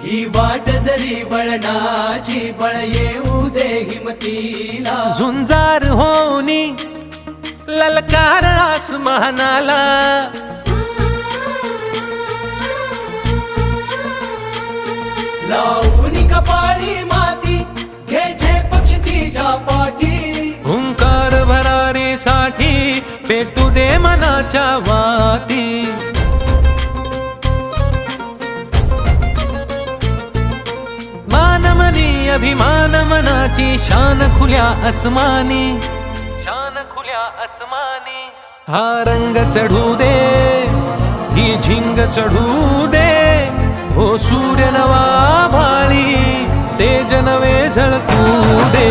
ही वाट जरी वळणाची बळ येऊ दे हिमतीला झुंजार होनी ललकार आसमानाला लावून कपाळी माती घे झेप क्षितिजा पाठी हुंकार भरारीसाठी पेटू दे मनाच्या वाती मानमनी अभिमान मनाची शान खुल्या आसमानी शान खुल्या आसमानी हा रंग चढू दे ही झिंग चढू दे हो सूर्य नवा भाळी तेज नवे झळकू दे